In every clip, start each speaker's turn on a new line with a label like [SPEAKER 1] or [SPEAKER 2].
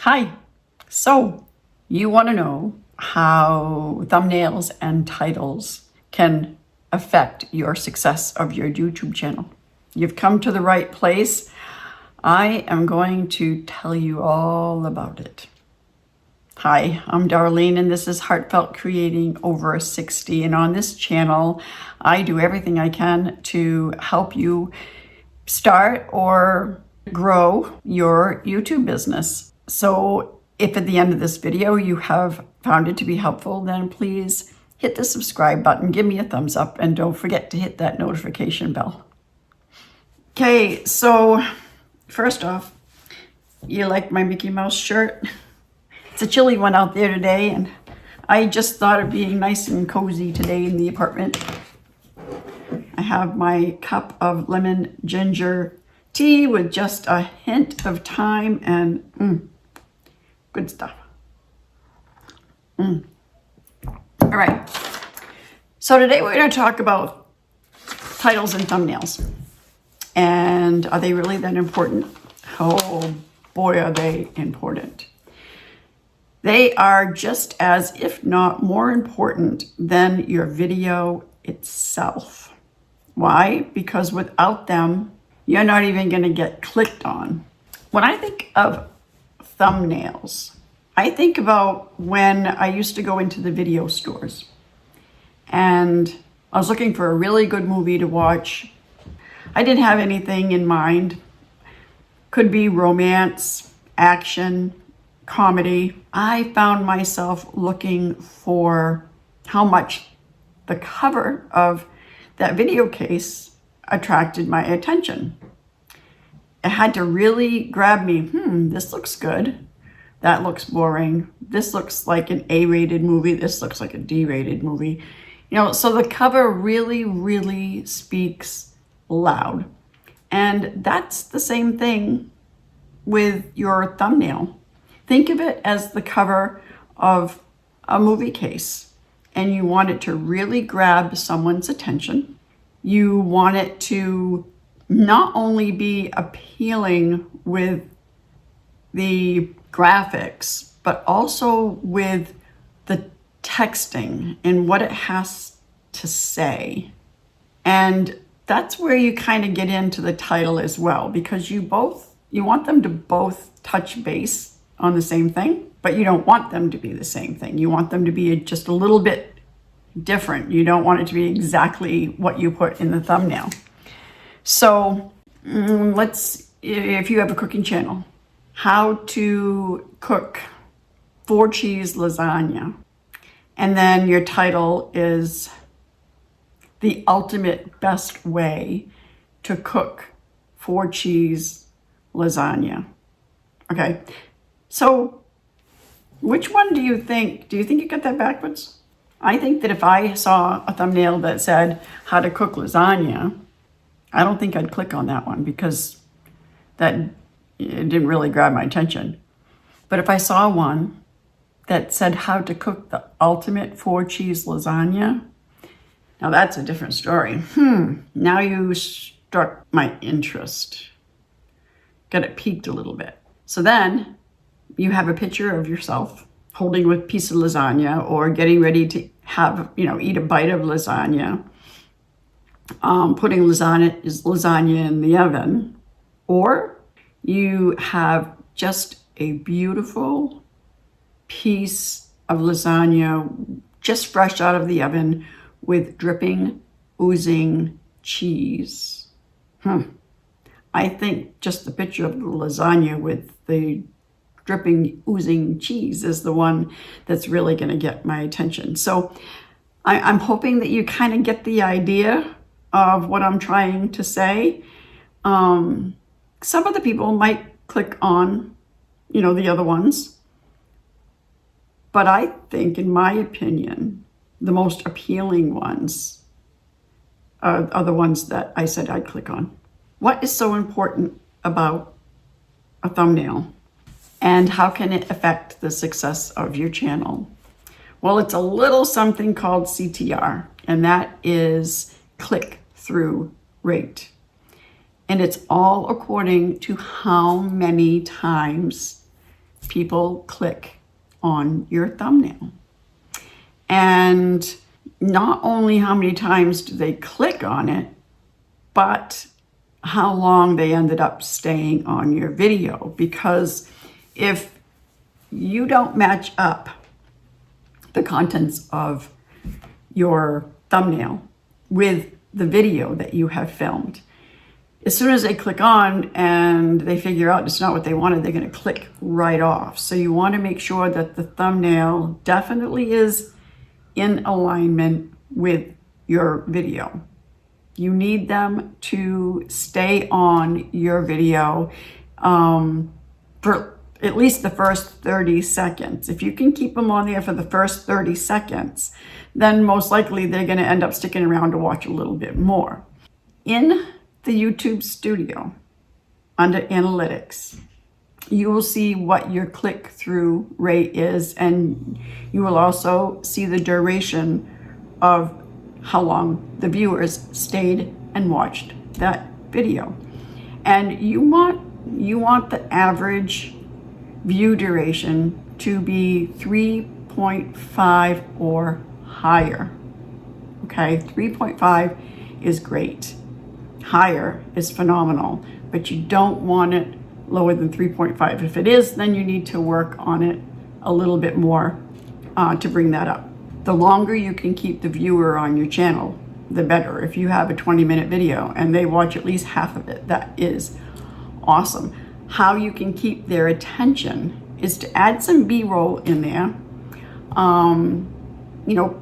[SPEAKER 1] Hi. So you want to know how thumbnails and titles can affect your success of your YouTube channel. You've come to the right place. I am going to tell you all about it. Hi, I'm Darlene and this is Heartfelt Creating Over 60. And on this channel, I do everything I can to help you start or grow your YouTube business. So if at the end of this video you have found it to be helpful, then please hit the subscribe button, give me a thumbs up, and don't forget to hit that notification bell. Okay, so first off, you like my Mickey Mouse shirt? It's a chilly one out there today, and I just thought of being nice and cozy today in the apartment. I have my cup of lemon ginger tea with just a hint of thyme and good stuff. All right. So today we're going to talk about titles and thumbnails. And are they really that important? Oh boy, are they important. They are just as, if not more important than your video itself. Why? Because without them, you're not even going to get clicked on. When I think of thumbnails, I think about when I used to go into the video stores and I was looking for a really good movie to watch. I didn't have anything in mind. Could be romance, action, comedy. I found myself looking for how much the cover of that video case attracted my attention. It had to really grab me. This looks good. That looks boring. This looks like an A-rated movie. This looks like a D-rated movie. So the cover really, really speaks loud. And that's the same thing with your thumbnail. Think of it as the cover of a movie case, and you want it to really grab someone's attention. You want it to not only be appealing with the graphics, but also with the texting and what it has to say. And that's where you kind of get into the title as well, because you want them to both touch base on the same thing, but you don't want them to be the same thing. You want them to be just a little bit different. You don't want it to be exactly what you put in the thumbnail. So if you have a cooking channel, how to cook 4-cheese lasagna. And then your title is the ultimate best way to cook 4-cheese lasagna. Okay. So which one do you think you got that backwards? I think that if I saw a thumbnail that said how to cook lasagna, I don't think I'd click on that one because it didn't really grab my attention. But if I saw one that said how to cook the ultimate 4-cheese lasagna, now that's a different story. Now you struck my interest. Got it piqued a little bit. So then you have a picture of yourself holding a piece of lasagna or getting ready to eat a bite of lasagna, putting lasagna in the oven, or you have just a beautiful piece of lasagna just fresh out of the oven with dripping, oozing cheese. I think just the picture of the lasagna with the dripping, oozing cheese is the one that's really going to get my attention. So I'm hoping that you kind of get the idea of what I'm trying to say. Some of the people might click on, the other ones. But I think, in my opinion, the most appealing ones are the ones that I said I'd click on. What is so important about a thumbnail? And how can it affect the success of your channel? Well, it's a little something called CTR, and that is click-through rate. And it's all according to how many times people click on your thumbnail. And not only how many times do they click on it, but how long they ended up staying on your video. Because if you don't match up the contents of your thumbnail with the video that you have filmed, as soon as they click on and they figure out it's not what they wanted, they're going to click right off. So you want to make sure that the thumbnail definitely is in alignment with your video. You need them to stay on your video for at least the first 30 seconds. If you can keep them on there for the first 30 seconds, then most likely they're going to end up sticking around to watch a little bit more. In the YouTube Studio, under Analytics, you will see what your click-through rate is, and you will also see the duration of how long the viewers stayed and watched that video. And you want the average view duration to be 3.5 or higher. Okay, 3.5 is great. Higher is phenomenal, but you don't want it lower than 3.5. If it is, then you need to work on it a little bit more to bring that up. The longer you can keep the viewer on your channel, the better. If you have a 20-minute video and they watch at least half of it, that is awesome. How you can keep their attention is to add some B-roll in there. You know,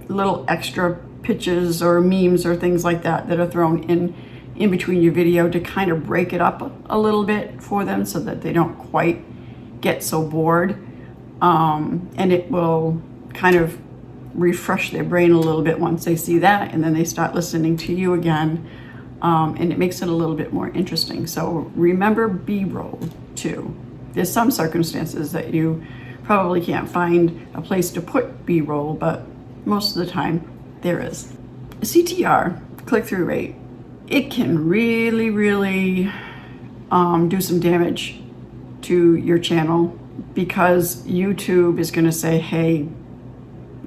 [SPEAKER 1] little extra pictures or memes or things like that that are thrown in between your video to kind of break it up a little bit for them so that they don't quite get so bored. And it will kind of refresh their brain a little bit once they see that, and then they start listening to you again. And it makes it a little bit more interesting. So remember B-roll too. There's some circumstances that you probably can't find a place to put B-roll, but most of the time there is. CTR, click-through rate, it can really do some damage to your channel, because YouTube is going to say, hey,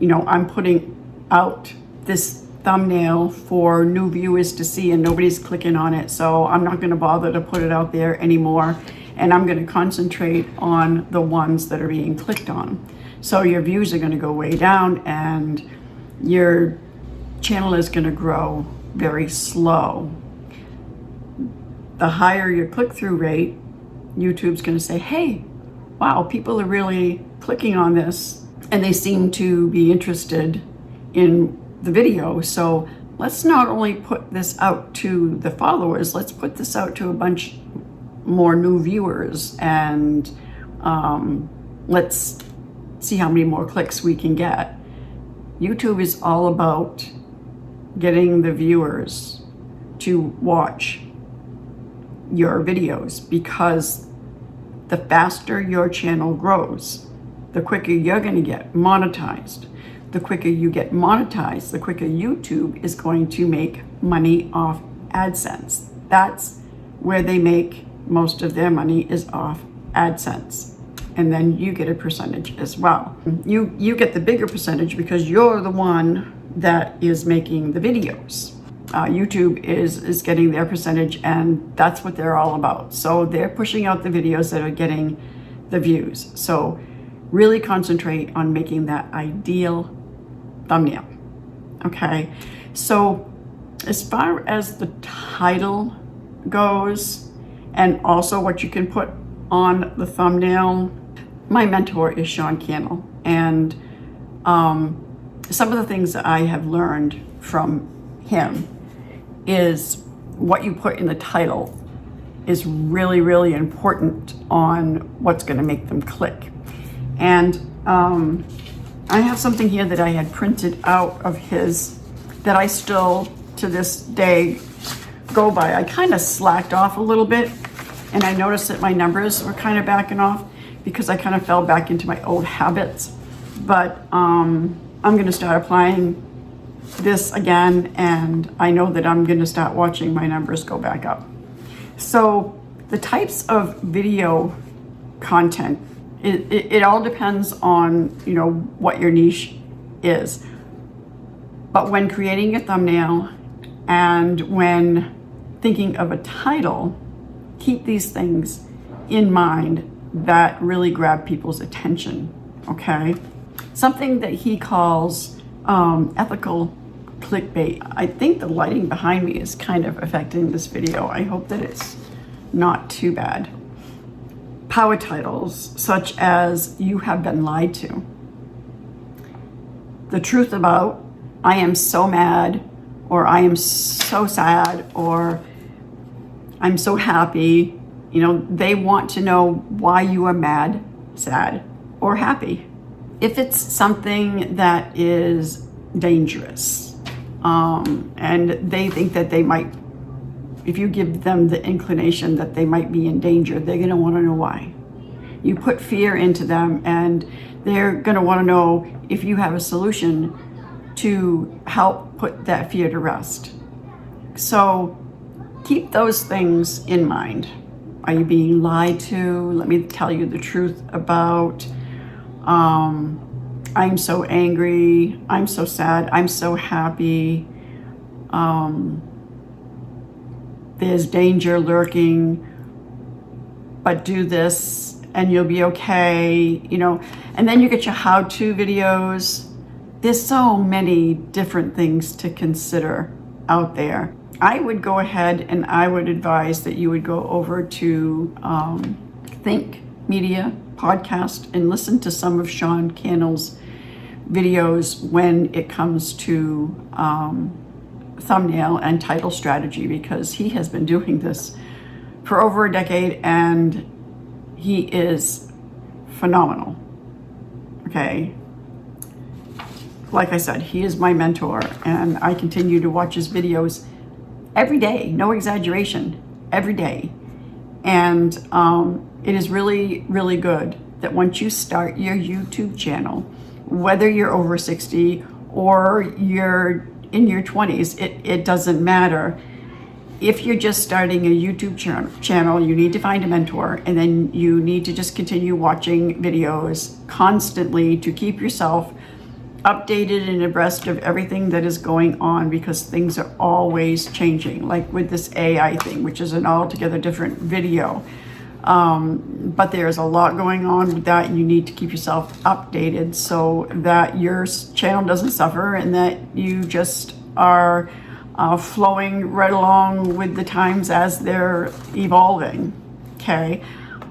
[SPEAKER 1] you know, I'm putting out this thumbnail for new viewers to see and nobody's clicking on it, so I'm not going to bother to put it out there anymore, and I'm going to concentrate on the ones that are being clicked on. So your views are going to go way down and your channel is going to grow very slow. The higher your click-through rate, YouTube's going to say, hey, wow, people are really clicking on this and they seem to be interested in the video. So let's not only put this out to the followers, let's put this out to a bunch more new viewers, and let's see how many more clicks we can get. YouTube is all about getting the viewers to watch your videos, because the faster your channel grows, the quicker you're going to get monetized. The quicker you get monetized, the quicker YouTube is going to make money off AdSense. That's where they make most of their money, is off AdSense. And then you get a percentage as well. You get the bigger percentage because you're the one that is making the videos. YouTube is getting their percentage, and that's what they're all about. So they're pushing out the videos that are getting the views. So really concentrate on making that ideal thumbnail. Okay, so as far as the title goes, and also what you can put on the thumbnail, my mentor is Sean Cannell, and some of the things that I have learned from him is what you put in the title is really important on what's going to make them click. And I have something here that I had printed out of his that I still to this day go by. I kind of slacked off a little bit, and I noticed that my numbers were kind of backing off because I kind of fell back into my old habits. But I'm going to start applying this again, and I know that I'm going to start watching my numbers go back up. So the types of video content. It all depends on, you know, what your niche is. But when creating a thumbnail and when thinking of a title, keep these things in mind that really grab people's attention, okay? Something that he calls ethical clickbait. I think the lighting behind me is kind of affecting this video. I hope that it's not too bad. Power titles such as "You have been lied to," "The truth about," "I am so mad," or "I am so sad," or "I'm so happy." You know, they want to know why you are mad, sad, or happy. If it's something that is dangerous, and they think that they might, if you give them the inclination that they might be in danger, they're going to want to know why. You put fear into them, and they're going to want to know if you have a solution to help put that fear to rest. So keep those things in mind. Are you being lied to? Let me tell you the truth about, I'm so angry, I'm so sad, I'm so happy, there's danger lurking, but do this and you'll be okay, you know. And then you get your how-to videos. There's so many different things to consider out there. I would go ahead and I would advise that you would go over to Think Media podcast and listen to some of Sean Cannell's videos when it comes to thumbnail and title strategy, because he has been doing this for over a decade and he is phenomenal. Okay. Like I said, he is my mentor and I continue to watch his videos every day, no exaggeration, every day. And it is really, really good that once you start your YouTube channel, whether you're over 60 or you're in your 20s, it doesn't matter. If you're just starting a YouTube channel, you need to find a mentor, and then you need to just continue watching videos constantly to keep yourself updated and abreast of everything that is going on, because things are always changing, like with this AI thing, which is an altogether different video. But there's a lot going on with that. You need to keep yourself updated so that your channel doesn't suffer and that you just are flowing right along with the times as they're evolving. Okay.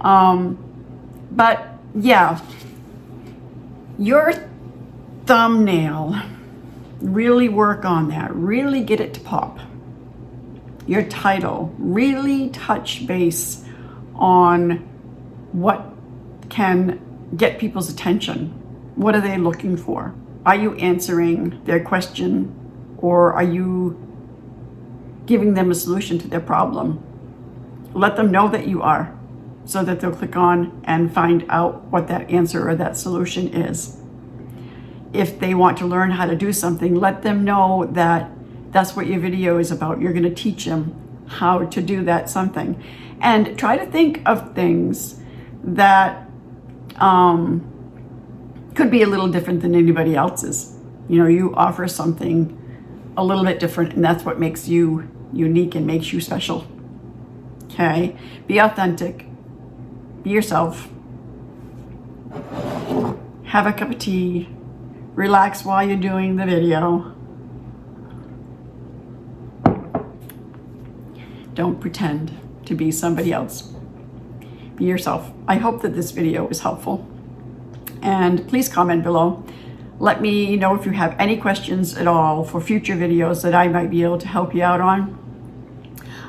[SPEAKER 1] But yeah, your thumbnail, really work on that, really get it to pop. Your title, really touch base on what can get people's attention. What are they looking for? Are you answering their question, or are you giving them a solution to their problem? Let them know that you are, so that they'll click on and find out what that answer or that solution is. If they want to learn how to do something, let them know that that's what your video is about. You're going to teach them how to do that something. And try to think of things that could be a little different than anybody else's. You know, you offer something a little bit different, and that's what makes you unique and makes you special. Okay? Be authentic. Be yourself. Have a cup of tea. Relax while you're doing the video. Don't pretend to be somebody else. Be yourself. I hope that this video was helpful. And please comment below. Let me know if you have any questions at all for future videos that I might be able to help you out on.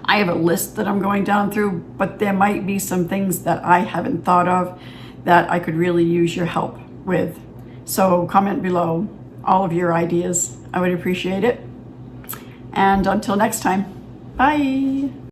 [SPEAKER 1] I have a list that I'm going down through, but there might be some things that I haven't thought of that I could really use your help with. So comment below all of your ideas. I would appreciate it. And until next time, bye.